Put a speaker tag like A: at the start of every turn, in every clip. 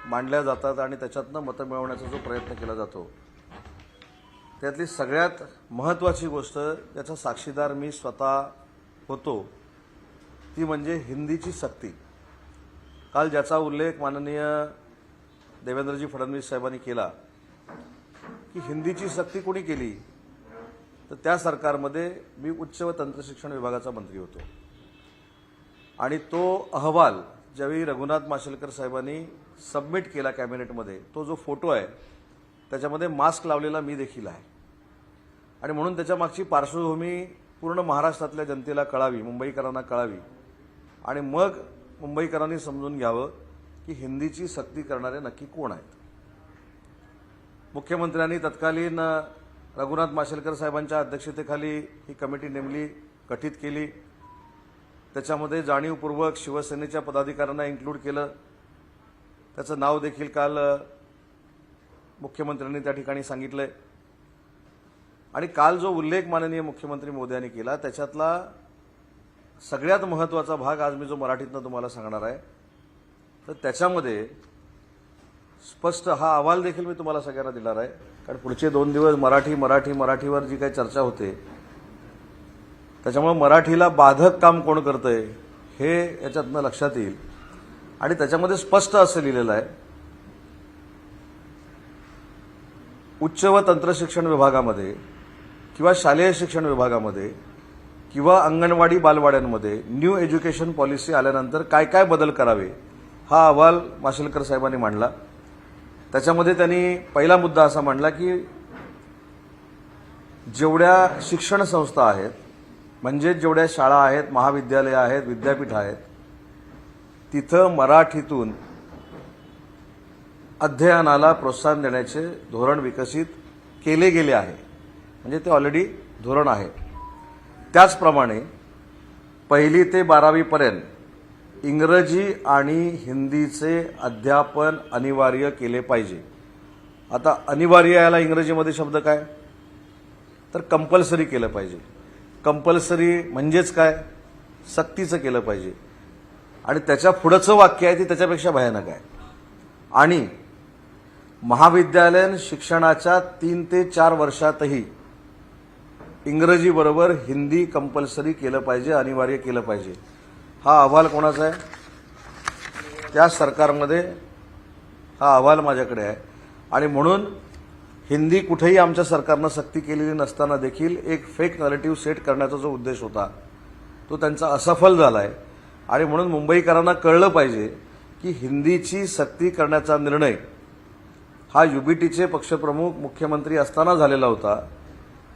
A: मांडल्या जातात आणि त्याच्यातनं मतं मिळवण्याचा जो प्रयत्न केला जातो त्यातली सगळ्यात महत्त्वाची गोष्ट त्याचा साक्षीदार मी स्वतः होतो ती म्हणजे हिंदीची सक्ती। काल ज्याचा उल्लेख माननीय देवेंद्रजी फडणवीस साहेबांनी केला की हिंदीची सक्ती कोणी केली, तर त्या सरकारमध्ये मी उच्च व तंत्रशिक्षण विभागाचा मंत्री होतो आणि तो अहवाल ज्यावेळी रघुनाथ माशेलकर साहेबांनी सबमिट केला कॅबिनेटमध्ये, तो जो फोटो आहे त्याच्यामध्ये मास्क लावलेला मी देखील आहे आणि म्हणून त्याच्या मागची पार्श्वभूमी पूर्ण महाराष्ट्रातल्या जनतेला कळावी, मुंबईकरांना कळावी आणि मग मुंबईकरांनी समजून घ्यावं की हिंदीची सक्ती करणारे नक्की कोण आहेत। मुख्यमंत्र्यांनी तत्कालीन रघुनाथ माशेलकर साहेबांच्या अध्यक्षतेखाली ही कमिटी नेमली, गठीत केली। त्याच्यामध्ये जाणीवपूर्वक शिवसेनेच्या पदाधिकाऱ्यांना इन्क्लूड केलं। त्याचं नाव देखील काल मुख्यमंत्र्यांनी त्या ठिकाणी सांगितलंय आणि काल जो उल्लेख माननीय मुख्यमंत्री मोदयांनी केला त्याच्यातला सगळ्यात महत्त्वाचा भाग आज मी जो मराठीतनं तुम्हाला सांगणार आहे, तर त्याच्यामध्ये स्पष्ट हा अहवाल देखील मी तुम्हाला सगळ्यांना दिला आहे, कारण पुढचे 2 दिवस मराठीवर जी काही चर्चा होते त्याच्यामुळे मराठीला बाधक काम कोण करतंय हे याच्यातनं लक्षात येईल आणि त्याच्यामध्ये स्पष्ट असं लिहिलेलं आहे, उच्च व तंत्रशिक्षण विभागामध्ये किंवा शालेय शिक्षण विभागामध्ये किंवा अंगणवाडी बालवाड्यांमध्ये न्यू एज्युकेशन पॉलिसी आल्यानंतर काय काय बदल करावे हा अहवाल माशेलकर साहेबांनी मांडला। त्याच्यामध्ये त्यांनी पहिला मुद्दा असा मांडला की जेवढ्या शिक्षण संस्था आहेत, म्हणजे जेवढ्या शाळा आहेत, महाविद्यालय आहेत, विद्यापीठ आहेत, तिथं मराठीतून अध्ययनाला प्रोत्साहन देण्याचे धोरण विकसित केले गेले आहे, म्हणजे ते ऑलरेडी धोरण आहे। त्याचप्रमाणे 1ली ते 12वी पर्यंत इंग्रजी आणि हिंदीचे अध्यापन अनिवार्य केले पाहिजे। आता अनिवार्य याला इंग्रजीमध्ये शब्द काय, तर कंपल्सरी केलं पाहिजे। कंपल्सरी म्हणजेच काय, सक्तीचं केलं पाहिजे आणि त्याच्या पुढचं वाक्य आहे ते त्याच्यापेक्षा भयानक आहे। आणि महाविद्यालयीन शिक्षणाच्या 3 ते 4 वर्षातही इंग्रजी बरोबर हिंदी कंपल्सरी केलं पाहिजे, अनिवार्य केलं पाहिजे। हा अहवाल कोणाचा आहे, त्या सरकारमध्ये हा अहवाल माझ्याकडे आहे आणि म्हणून हिंदी कुठेही आमच्या सरकारनं सक्ती केलेली नसताना देखील एक फेक नरेटिव्ह सेट करण्याचा जो उद्देश होता तो त्यांचा असफल झालाय आणि म्हणून मुंबईकरांना कळलं पाहिजे की हिंदीची सक्ती करण्याचा निर्णय हा युबीटीचे पक्षप्रमुख मुख्यमंत्री असताना झालेला होता।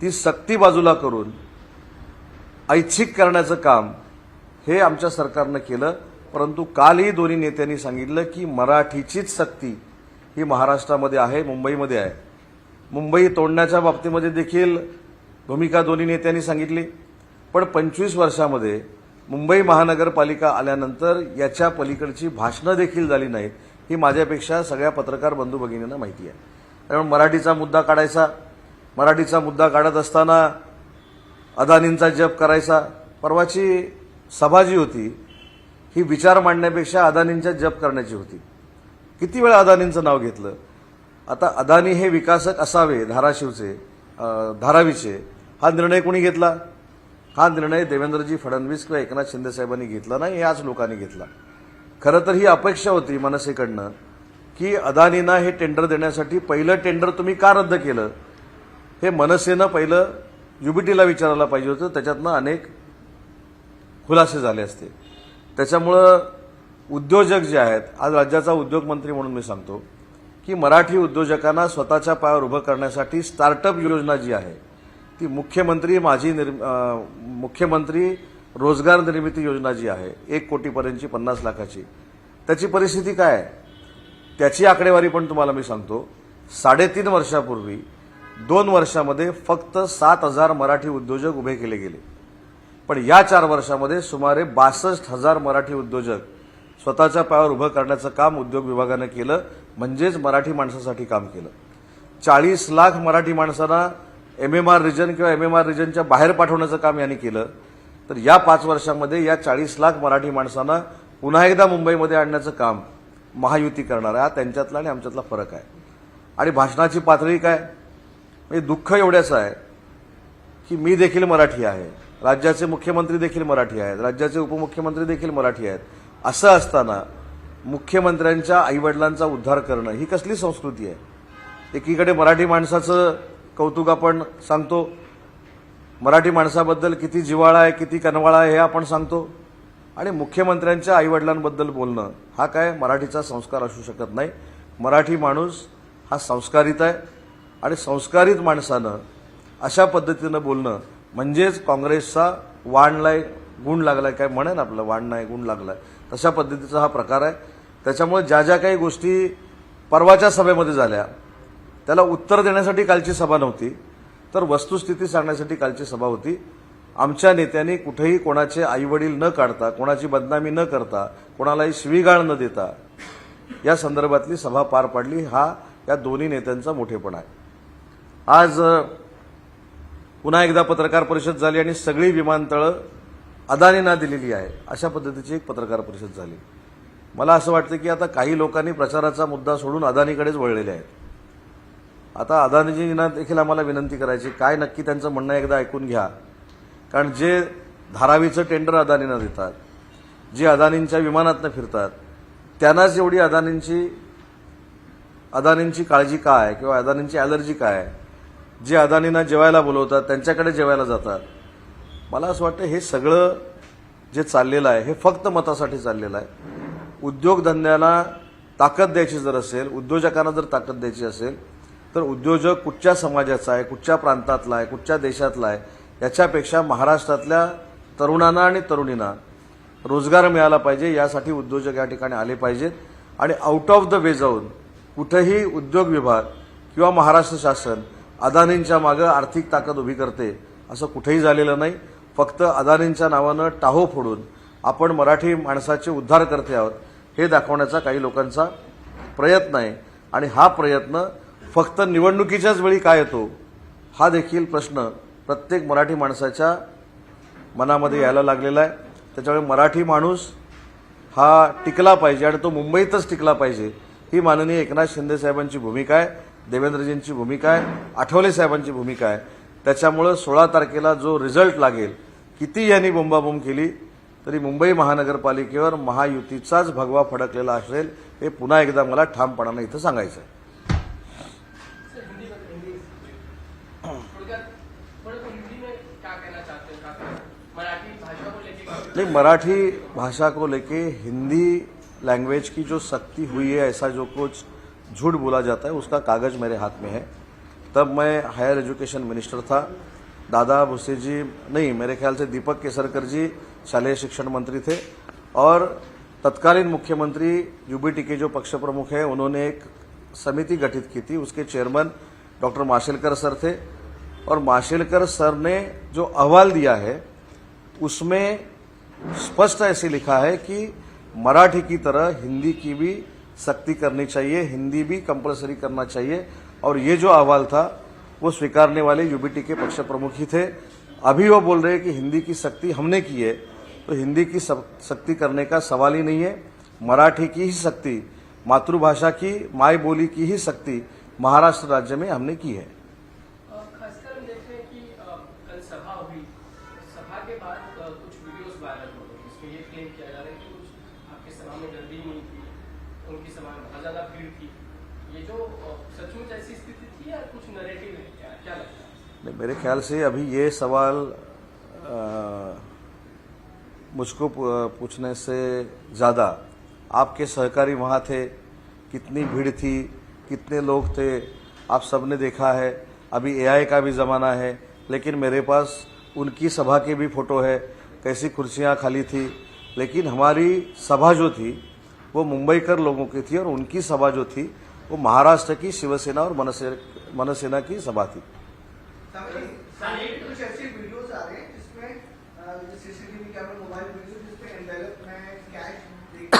A: ती सक्ती बाजूला करून ऐच्छिक करण्याचं काम हे आमच्या सरकारनं केलं, परंतु कालही दोन्ही नेत्यांनी सांगितलं की मराठीचीच सक्ती ही महाराष्ट्रामध्ये आहे, मुंबईमध्ये आहे। मुंबई तोडण्याच्या बाबतीमध्ये देखील भूमिका दोन्ही नेत्यांनी सांगितली, पण 25 वर्षामध्ये मुंबई महानगरपालिका आल्यानंतर याच्या पलीकडची भाषणं देखील झाली नाहीत, ही माझ्यापेक्षा सगळ्या पत्रकार बंधू भगिनींना माहिती आहे। कारण मराठीचा मुद्दा काढायचा, मराठीचा मुद्दा काढत असताना अदानींचा जप करायचा। परवाची सभा जी होती ही विचार मांडण्यापेक्षा अदानींचा जप करण्याची होती। किती वेळा अदानींचं नाव घेतलं। आता अदानी हे विकासक असावे धारावीचे, हा निर्णय कोणी घेतला? हा निर्णय देवेंद्रजी फडणवीस किंवा एकनाथ शिंदे साहेबांनी घेतला नाही, याच लोकांनी घेतला। खरं तर ही अपेक्षा होती मनसेकडनं की अदानींना हे टेंडर देण्यासाठी पहिलं टेंडर तुम्ही का रद्द केलं हे मनसेनं पहिलं युबीटीला विचारायला पाहिजे होतं, त्याच्यातनं अनेक खुलासे झाले असते। त्याच्यामुळं उद्योजक जे आहेत, आज राज्याचा उद्योग मंत्री म्हणून मी सांगतो की मराठी उद्योजकांना स्वतःच्या पायावर उभं करण्यासाठी स्टार्टअप योजना जी आहे ती मुख्यमंत्री रोजगार निर्मिती योजना जी आहे 1 कोटीपर्यंतची 50 लाखाची, त्याची परिस्थिती काय आहे त्याची आकडेवारी पण तुम्हाला मी सांगतो। 3.5 वर्षापूर्वी 2 वर्षामध्ये फक्त 7,000 मराठी उद्योजक उभे केले गेले, पण या 4 वर्षामध्ये सुमारे 62,000 मराठी उद्योजक स्वतःच्या पायावर उभं करण्याचं काम उद्योग विभागानं केलं, म्हणजेच मराठी माणसासाठी काम केलं। 40 लाख मराठी माणसांना एमएमआर रिजन किंवा एमएमआर रिजनच्या बाहेर पाठवण्याचं काम यांनी केलं, तर या 5 वर्षांमध्ये या 40 लाख मराठी माणसांना पुन्हा एकदा मुंबईमध्ये आणण्याचं काम महायुती करणार आहे. हा त्यांच्यातला आणि आमच्यातला फरक आहे. आणि भाषणाची पातळी काय, म्हणजे दुःख एवढ्याच आहे की मी देखील मराठी आहे, राज्याचे मुख्यमंत्री देखील मराठी आहेत, राज्याचे उपमुख्यमंत्री देखील मराठी आहेत. असं असताना मुख्यमंत्र्यांच्या आईवडिलांचा उद्धार करणं ही कसली संस्कृती आहे? एकीकडे मराठी माणसाचं कौतुक आपण सांगतो, मराठी माणसाबद्दल किती जिव्हाळा आहे, किती कनवाळा आहे हे आपण सांगतो, आणि मुख्यमंत्र्यांच्या आईवडिलांबद्दल बोलणं हा काय मराठीचा संस्कार असू शकत नाही. मराठी माणूस हा संस्कारित आहे आणि संस्कारित माणसानं अशा पद्धतीनं बोलणं म्हणजेच काँग्रेसचा वाणलाय गुण लागलाय, काय म्हणेन आपलं वाण नाही गुण लागलाय, तशा पद्धतीचा हा प्रकार आहे. त्याच्यामुळे ज्या ज्या काही गोष्टी परवाच्या सभेमध्ये झाल्या त्याला उत्तर देण्यासाठी कालची सभा नव्हती, तर वस्तुस्थिती सांगण्यासाठी कालची सभा होती. आमच्या नेत्यांनी कुठेही कोणाचे आईवडील न काढता, कोणाची बदनामी न करता, कोणालाही शिवीगाळ न देता या संदर्भातली सभा पार पाडली. हा या दोन्ही नेत्यांचा मोठेपणा आहे. आज पुन्हा एकदा पत्रकार परिषद झाली आणि सगळी विमानतळं अदानींना दिलेली आहे अशा पद्धतीची एक पत्रकार परिषद झाली. मला असं वाटतं की आता काही लोकांनी प्रचाराचा मुद्दा सोडून अदानीकडेच वळलेले आहेत. आता अदानीजींना देखील आम्हाला विनंती करायची, काय नक्की त्यांचं म्हणणं एकदा ऐकून घ्या. कारण जे धारावीचं टेंडर अदानींना देतात, जे अदानींच्या विमानातनं फिरतात, त्यांनाच एवढी अदानींची काळजी काय आहे किंवा अदानींची ॲलर्जी काय आहे, जे अदानींना जेवायला बोलवतात त्यांच्याकडे जेवायला जातात. मला असं वाटतं हे सगळं जे चाललेलं आहे हे फक्त मतासाठी चाललेलं आहे. उद्योगधंद्याला ताकद द्यायची जर असेल, उद्योजकांना जर ताकद द्यायची असेल, तर उद्योजक कुठच्या समाजाचा आहे, कुठच्या प्रांतातला आहे, कुठच्या देशातला आहे, याच्यापेक्षा महाराष्ट्रातल्या तरुणांना आणि तरुणींना रोजगार मिळाला पाहिजे, यासाठी उद्योजक या ठिकाणी आले पाहिजेत. आणि आउट ऑफ द वे जाऊन कुठेही उद्योग विभाग किंवा महाराष्ट्र शासन अदानींच्या मागे आर्थिक ताकद उभी करते असं कुठेही झालेलं नाही. फक्त अदानींच्या नावानं टाहो फोडून आपण मराठी माणसाचे उद्धार करते आहोत हे दाखवण्याचा काही लोकांचा प्रयत्न आहे. आणि हा प्रयत्न फक्त निवडणुकीच्याच वेळी काय येतो हा देखील प्रश्न प्रत्येक मराठी माणसाच्या मनामध्ये यायला लागलेला आहे. त्याच्यामुळे मराठी माणूस हा टिकला पाहिजे आणि तो मुंबईतच टिकला पाहिजे ही माननीय एकनाथ शिंदे साहेबांची भूमिका आहे, देवेंद्रजींची भूमिका आहे, आठवले साहेबांची भूमिका आहे. त्याच्यामुळे 16 तारखेला जो रिझल्ट लागेल, किती यांनी बोंबाबोंब केली तरी मुंबई महानगरपालिकेवर महायुतीचाच भगवा फडकलेला असेल हे पुन्हा एकदा मला ठामपणाने इथं सांगायचं आहे. नहीं, मराठी भाषा को लेके हिंदी लैंग्वेज की जो सख्ती हुई है, ऐसा जो कुछ झूठ बोला जाता है उसका कागज मेरे हाथ में है. तब मैं हायर एजुकेशन मिनिस्टर था. दादा भुसे जी नहीं, मेरे ख्याल से दीपक केसरकर जी शालेय शिक्षण मंत्री थे और तत्कालीन मुख्यमंत्री यूबीटी के जो पक्ष प्रमुख हैं उन्होंने एक समिति गठित की थी. उसके चेयरमैन डॉक्टर माशेलकर सर थे और माशेलकर सर ने जो अहवाल दिया है उसमें स्पष्ट ऐसे लिखा है कि मराठी की तरह हिंदी की भी सख्ती करनी चाहिए, हिंदी भी कंपलसरी करना चाहिए. और ये जो अहवाल था वो स्वीकारने वाले यूबीटी के पक्ष प्रमुख ही थे. अभी वो बोल रहे हैं कि हिंदी की सख्ती हमने की है, तो हिंदी की सख्ती करने का सवाल ही नहीं है. मराठी की ही सख्ती, मातृभाषा की, माय बोली की ही सख्ती महाराष्ट्र राज्य में हमने की है.
B: खासकर देखें कि कल सभा हुई, सभा के बाद कुछ वीडियोस वायरल हो गए जिसमें ये क्लेम किया जा रहा है कि कुछ आपकी सभा में गर्दी नहीं थी, उनकी सभा में बहुत ज्यादा भीड़ थी. ये जो सचमुच ऐसी स्थिति थी या कुछ नैरेटिव है, क्या लगता है?
A: नहीं, मेरे ख्याल से अभी ये सवाल मुझको पूछने से ज़्यादा आपके सहकारी वहाँ थे, कितनी भीड़ थी, कितने लोग थे, आप सबने देखा है. अभी एआई का भी ज़माना है, लेकिन मेरे पास उनकी सभा के भी फोटो है, कैसी कुर्सियाँ खाली थी. लेकिन हमारी सभा जो थी वो मुंबईकर लोगों की थी और उनकी सभा जो थी वो महाराष्ट्र की शिवसेना और मनसेना की सभा थी.
C: कुछ ऐसे वीडियोस आ रहे हैं जिसमें सीसीटीवी कैमरा, मोबाइल वीडियो जिसमें एनवेलप में कैश देके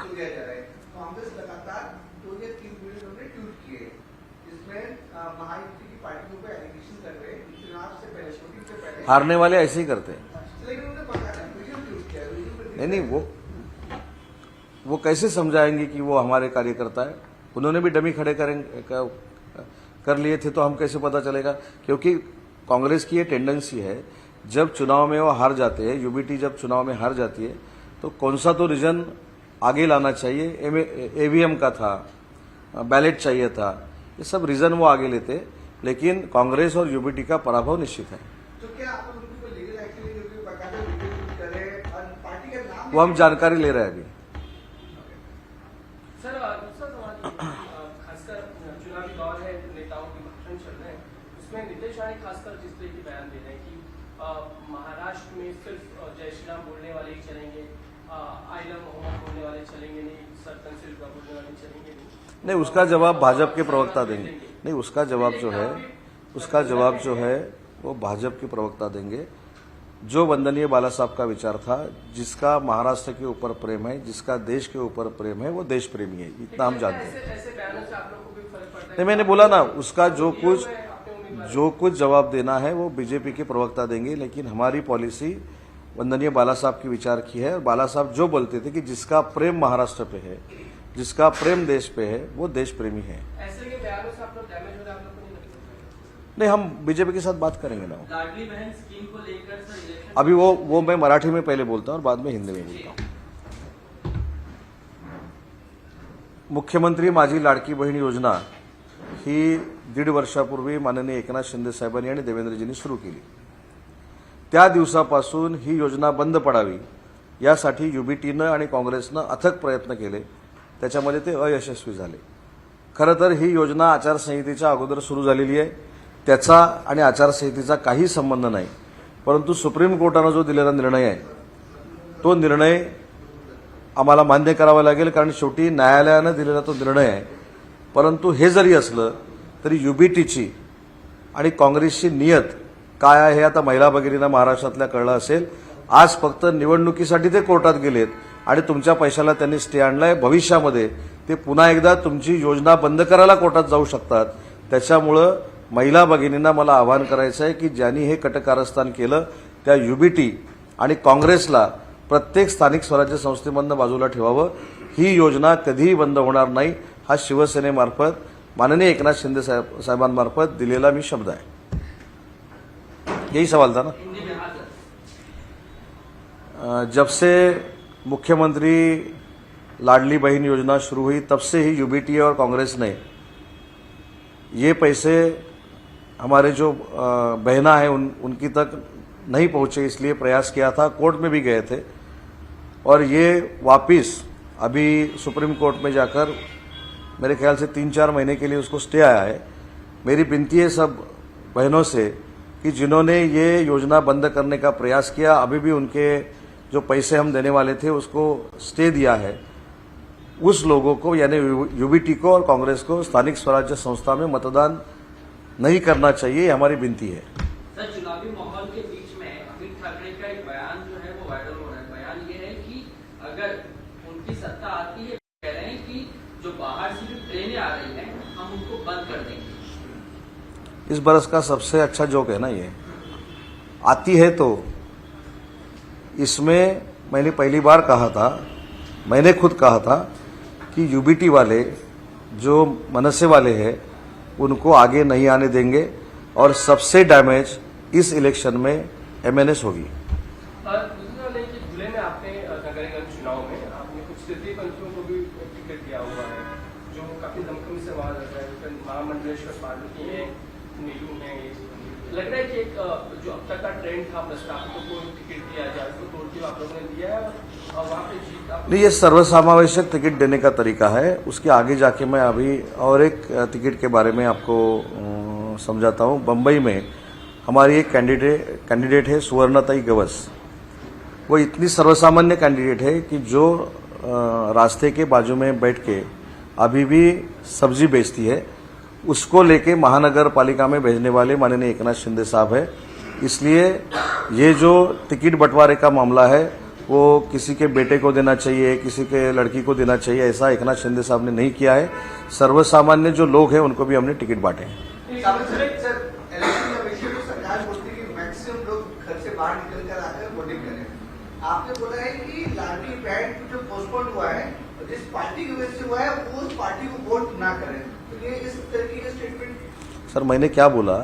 C: दिया जा रहा है. कांग्रेस लगातार 2 या 3 वीडियो उन्होंने ट्वीट किए जिसमें महायुति की पार्टियों पर एलिगेशन कर रहे हैं चुनाव से पहले, शूटिंग से पहले.
A: हारने वाले ऐसे ही करते हैं.
C: लेकिन उन्होंने वीडियो ट्वीट किया.
A: नहीं, वो वो कैसे समझाएंगे कि वो हमारे कार्यकर्ता है? उन्होंने भी डमी खड़े कर लिए थे, तो हम कैसे पता चलेगा? क्योंकि कांग्रेस की ये टेंडेंसी है, जब चुनाव में वो हार जाते हैं, यूबीटी जब चुनाव में हार जाती है, तो कौन सा तो रीजन आगे लाना चाहिए। ईवीएम का था, बैलेट चाहिए था, ये सब रीजन वो आगे लेते, लेकिन कांग्रेस और यूबीटी का पराभव निश्चित है।
C: तो क्या आप लोग उनको लीगल एक्शन लेंगे, क्योंकि बकायदा वीडियो शूट करें और पार्टी का नाम
A: वो हम जानकारी ले रहे हैं अभी।
B: सर दूसरा सवाल ये है कि, खासकर चुनावी दौर है, नेताओं के भाषण चल रहे हैं, उसमें नीतीश राय खासकर जिस तरह के बयान दे रहे हैं कि महाराष्ट्र में सिर्फ जय श्री राम बोलने वाले ही चलेंगे, आई लव मोहम्मद बोलने वाले चलेंगे नहीं, सर्तन सिल्क बोलने वाले चलेंगे नहीं,
A: उसका जवाब भाजपा के प्रवक्ता देंगे। नहीं, उसका जवाब जो है वो भाजपा के प्रवक्ता देंगे। जो वंदनीय बाला साहब का विचार था, जिसका महाराष्ट्र के ऊपर प्रेम है, जिसका देश के ऊपर प्रेम है, वो देश प्रेमी है, इतना हम जानते हैं।
B: ऐसे बयानों से आप लोग को भी फर्क पड़ता है?
A: नहीं, मैंने बोला ना, उसका जो कुछ जवाब देना है वो बीजेपी के प्रवक्ता देंगे, लेकिन हमारी पॉलिसी वंदनीय बाला साहब के विचार की है। और बाला साहब जो बोलते थे कि जिसका प्रेम महाराष्ट्र पे है, जिसका प्रेम देश पे है, वो देश प्रेमी है।
B: ऐसे के बयानों से आप लोग डैमेज हो रहे, आप लोग को नहीं लगता?
A: नहीं, हम बीजेपी के साथ बात करेंगे ना।
B: लाडली बहन स्कीम को लेकर सर इलेक्शन
A: अभी वो मैं मराठी में पहले बोलता हूँ और बाद में हिंदी में बोलता हूँ। मुख्यमंत्री माझी लाडकी बहीण योजना ही 1.5 वर्षापूर्वी माननीय एकनाथ शिंदे साहेबांनी आणि देवेंद्रजींनी सुरू केली। त्या दिवसापासून ही योजना बंद पडावी यासाठी युबीटीनं आणि काँग्रेसनं अथक प्रयत्न केले, त्याच्यामध्ये ते अयशस्वी झाले। खरं तर ही योजना आचारसंहितेच्या अगोदर सुरू झालेली आहे, त्याचा आणि आचारसंहितेचा काही संबंध नाही, परंतु सुप्रीम कोर्टानं जो दिलेला निर्णय आहे तो निर्णय आम्हाला मान्य करावा लागेल, कारण शेवटी न्यायालयानं दिलेला तो निर्णय आहे। परंतु हे जरी असलं तरी युबीटीची आणि काँग्रेसची नियत काय आहे हे आता महिला भगिनींना महाराष्ट्रातल्या कळलं असेल। आज फक्त निवडणुकीसाठी ते कोर्टात गेलेत आणि तुमच्या पैशाला त्यांनी स्टे आणलाय। भविष्यामध्ये ते पुन्हा एकदा तुमची योजना बंद करायला कोर्टात जाऊ शकतात। त्याच्यामुळं महिला भगिनींना मला आवाहन करायचं आहे की ज्यांनी हे कटकारस्थान केलं त्या युबीटी आणि काँग्रेसला प्रत्येक स्थानिक स्वराज्य संस्थेमधनं बाजूला ठेवावं। ही योजना कधीही बंद होणार नाही, हा शिवसेनेमार्फत माननीय एकनाथ शिंदे साहेबांमार्फत दिलेला मी शब्द आहे। यही सवाल था ना। जब से मुख्यमंत्री लाडली बहन योजना शुरू हुई तब से ही यूबीटी और कांग्रेस ने ये पैसे हमारे जो बहना है उनकी तक नहीं पहुंचे, इसलिए प्रयास किया था, कोर्ट में भी गए थे और ये वापिस अभी सुप्रीम कोर्ट में जाकर मेरे ख्याल से 3-4 महीने के लिए उसको स्टे आया है। मेरी विनती है सब बहनों से कि जिन्होंने ये योजना बंद करने का प्रयास किया, अभी भी उनके जो पैसे हम देने वाले थे उसको स्टे दिया है, उस लोगों को यानी यूबीटी को और कांग्रेस को स्थानिक स्वराज्य संस्था में मतदान नहीं करना चाहिए, ये हमारी विनती है।
D: सर, चुनावी माहौल के बीच में अमित ठाकरे का एक बयान जो है वो वायरल हो रहा है। बयान ये है कि अगर उनकी सत्ता आती है, कह रहे हैं कि जो बाहर से जो ट्रेनें आ रही हैं हम उनको बंद कर देंगे।
A: इस बरस का सबसे अच्छा जोक है ना ये, आती है तो इसमें मैंने पहली बार कहा था, मैंने खुद कहा था कि यूबीटी वाले जो मनसे वाले हैं उनको आगे नहीं आने देंगे और सबसे डैमेज इस इलेक्शन में एमएनएस होगी।
B: दूसरा नहीं कि जुलाई में आपने नगरगंज चुनाव में आपने कुछ तृतीय पंथियों को भी टिकट दिया हुआ है, जो काफी दमखमी से वहां लग रहा है। महामंडलेश्वर पार्वती है, नीलू है, लग रहा है कि एक जो अब तक का ट्रेंड था प्रस्तावितों को टिकट दिया जाए, उसको तोड़ के आप लोगों ने दिया है और वहाँ पे जीत आप
A: नहीं, ये सर्वसमावेशक टिकट देने का तरीका है। उसके आगे जाके मैं अभी और एक टिकट के बारे में आपको समझाता हूँ। बम्बई में हमारी एक कैंडिडेट है सुवर्णताई गवस। वो इतनी सर्वसामान्य कैंडिडेट है कि जो रास्ते के बाजू में बैठ के अभी भी सब्जी बेचती है, उसको लेके महानगर पालिका में भेजने वाले माननीय एकनाथ शिंदे साहब है। इसलिए ये जो टिकट बंटवारे का मामला है वो किसी के बेटे को देना चाहिए, किसी के लड़की को देना चाहिए, ऐसा एकनाथ शिंदे साहब ने नहीं किया है। सर्वसामान्य जो लोग हैं उनको भी हमने टिकट बांटे हैं।
C: सर, इलेक्शन का विषय में सरकार बोलती है कि मैक्सिमम लोग घर से बाहर निकल कर आकर वोटिंग करें। आपने बोला है कि लाडली बहन जो पोस्टपोन हुआ है जिस पार्टी की वजह से हुआ है वो उस पार्टी को वोट ना करें। तो ये इस तरीके के स्टेटमेंट
A: सर मैंने क्या बोला,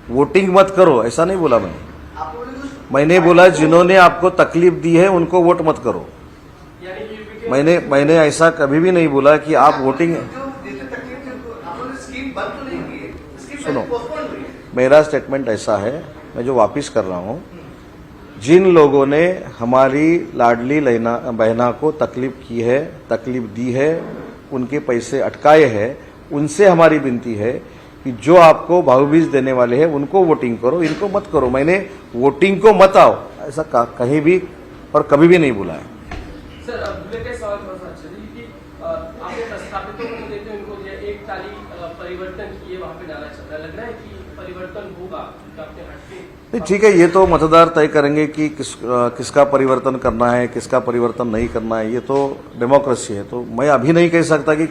A: वोटिंग मत करो ऐसा नहीं बोला मैंने।
C: आप बोले तो
A: मैंने बोला जिन्होंने आपको तकलीफ दी है उनको वोट मत करो।
B: यानी कि यूपी के
A: मैंने ऐसा कभी भी नहीं बोला कि आप वोटिंग।
C: जो जितने तकलीफ थी उनको आप लोगों ने स्कीम बंद तो नहीं की है, स्कीम
A: सुनो।
C: पोस्टपोन हुई है।
A: मेरा स्टेटमेंट ऐसा है, मैं जो वापिस कर रहा हूं, जिन लोगों ने हमारी लाडली बहना को तकलीफ की है, तकलीफ दी है, उनके पैसे अटकाए हैं, उनसे हमारी विनती है कि जो आपको भाऊबीज देने वाले हैं उनको वोटिंग करो, इनको मत करो। मैंने वोटिंग को मत आओ ऐसा कहीं भी और कभी भी नहीं बोला है।
B: सर अब दूल्हे का सवाल थोड़ा सा अच्छा है कि आपने प्रस्थापितों को देखते हुए उनको जो एक ताली परिवर्तन किए वहां पे डाला चल रहा है, लग रहा है कि परिवर्तन होगा आपने हटके।
A: नहीं ठीक है, ये तो मतदार तय करेंगे कि किसका परिवर्तन करना है, किसका परिवर्तन नहीं करना है, ये तो डेमोक्रेसी है। तो मैं अभी नहीं कह सकता कि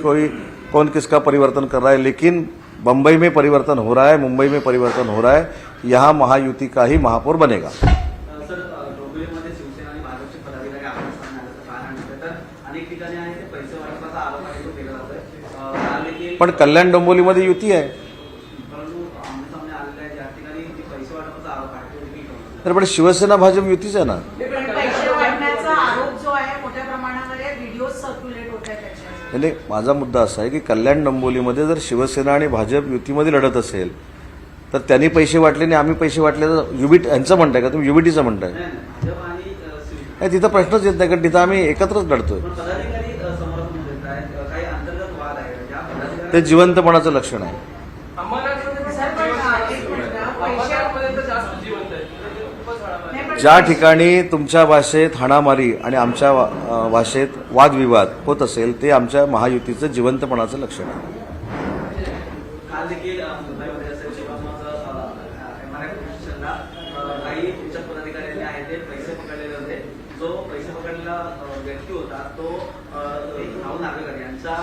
A: कौन किसका परिवर्तन कर रहा है, लेकिन बंबई में परिवर्तन हो रहा है, मुंबई में परिवर्तन हो रहा है, यहाँ महायुति का ही महापौर बनेगा।
E: सर डोंबिवलीमध्ये शिवसेना आणि भाजपचे पदाधिकारी आपल्या सामने आल्याचं पाहायला मिळतं, तर अनेक ठिकाणी आहे ते पैसे वाटपाचा आरोप आहे तो केला जातोय। काल देखील
A: पण कल्याण डोंबिवलीमध्ये युती आहे,
E: परंतु आमने सामने आलेल्या आहे ज्या ठिकाणी ते पैसे वाटपाचा आरोप आहे तो देखील केला जातोय।
A: तर पण शिवसेना भाजप युतीच आहे ना।
F: पण पैसे वाटण्याचा आरोप जो आहे मोठ्या प्रमाणावर व्हिडिओ सर्क्युलेट होत आहे त्याच्या
A: म्हणजे माझा मुद्दा असा आहे की कल्याण डोंबिवलीमध्ये जर शिवसेना आणि भाजप युतीमध्ये लढत असेल तर त्यांनी पैसे वाटले आणि आम्ही पैसे वाटले तर युबीट यांचं म्हणताय का तुम्ही, युबीटीचं म्हणताय?
E: नाही नाही, भाजप आणि शिवसेना
A: नाही तिथं प्रश्नच येत नाही, कारण तिथं आम्ही एकत्रच लढतोय।
E: पण पदाधिकारी समर्थन देत आहेत, काही अंतर्गत वाद आहे ज्या पदाधिकारी
A: ते जिवंतपणाचं लक्षण आहे।
B: अंमरनाथमध्ये तर जास्त जिवंत आहे, खूपच हळाहळ आहे.
A: ज्या ठिकाणी तुमच्या भाषेत हाणामारी आणि आमच्या भाषेत वादविवाद होत असेल ते आमच्या महायुतीचं जिवंतपणाचं लक्षण आहे।
E: काल देखील मुंबईमध्ये असेल शिवामाचं एमआरआय स्टेशनला काही उच्च पदाधिकाऱ्यांनी आहे ते पैसे पकडलेले होते। जो पैसे पकडलेला व्यक्ती होता तो एक भाऊ नागरिक यांचा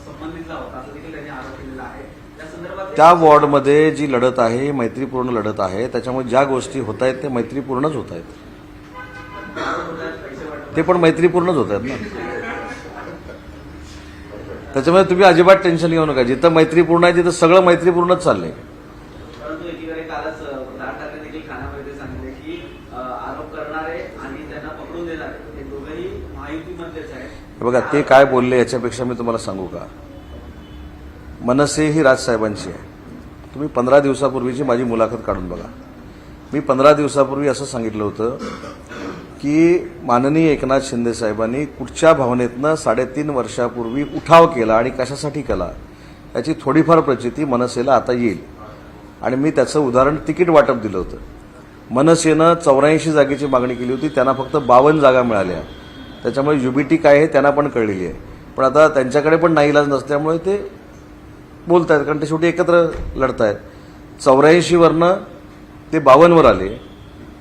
E: संबंधितला होता असं देखील त्यांनी आरोप केलेला आहे। त्या संदर्भात
A: त्या वॉर्डमध्ये जी लढत आहे मैत्रीपूर्ण लढत आहे, त्याच्यामुळे ज्या गोष्टी होत आहेत ते मैत्रीपूर्णच होत आहेत,
E: पैसे वाटप
A: ते पण मैत्रीपूर्णच होत आहेत ना। त्याच्यामुळे तुम्ही अजिबात टेन्शन घेऊ नका, जिथं मैत्रीपूर्ण आहे तिथं सगळं मैत्रीपूर्णच चाललंय।
E: परंतु एकीकडे कालच राज ठाकरे देखील खानामध्ये सांगितले की आरोप करणारे आणि त्यांना पकडून देणारे हे दोघेही महायुतीमधलेच आहेत।
A: हे बघा ते काय बोलले याच्यापेक्षा मी तुम्हाला सांगू का, मनसे ही राजसाहेबांची आहे। तुम्ही 15 दिवसापूर्वीची माझी मुलाखत काढून बघा, मी 15 दिवसापूर्वी असं सांगितलं होतं की माननीय एकनाथ शिंदे साहेबांनी कुठच्या भावनेतनं 3.5 वर्षापूर्वी उठाव केला आणि कशासाठी केला याची थोडीफार प्रचिती मनसेला आता येईल। आणि मी त्याचं उदाहरण तिकीट वाटप दिलं होतं। मनसेनं 84 जागेची मागणी केली होती, त्यांना फक्त 52 जागा मिळाल्या, त्याच्यामुळे युबीटी काय आहे त्यांना पण कळलेली आहे। पण आता त्यांच्याकडे पण नाईलाज नसल्यामुळे ते बोलत आहेत, कारण ते शेवटी एकत्र लढत आहेत। 84 वरनं ते 52 वर आले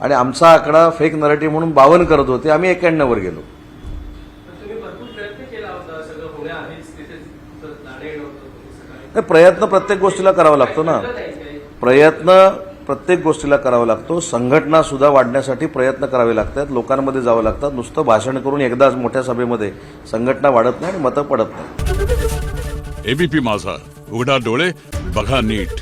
A: आणि आमचा आकडा फेक नरेटिव्ह म्हणून 52 करत होते, आम्ही 91 वर गेलो।
B: पण तुम्ही भरपूर प्रयत्न केला होता सगळं होण्याआधीच तिथे जाणे येणं होतं सकाळी.
A: नाही, प्रयत्न प्रत्येक गोष्टीला करावा लागतो ना,
B: नाही काही.
A: प्रयत्न प्रत्येक गोष्टीला करावा लागतो। संघटना सुद्धा वाढण्यासाठी प्रयत्न करावे लागतात, लोकांमध्ये जावं लागतं। नुसतं भाषण करून एकदाच मोठ्या सभेमध्ये संघटना वाढत नाही आणि मतं पडत नाही।
G: एबीपी माझा, उघडा डोळे बघा नीट।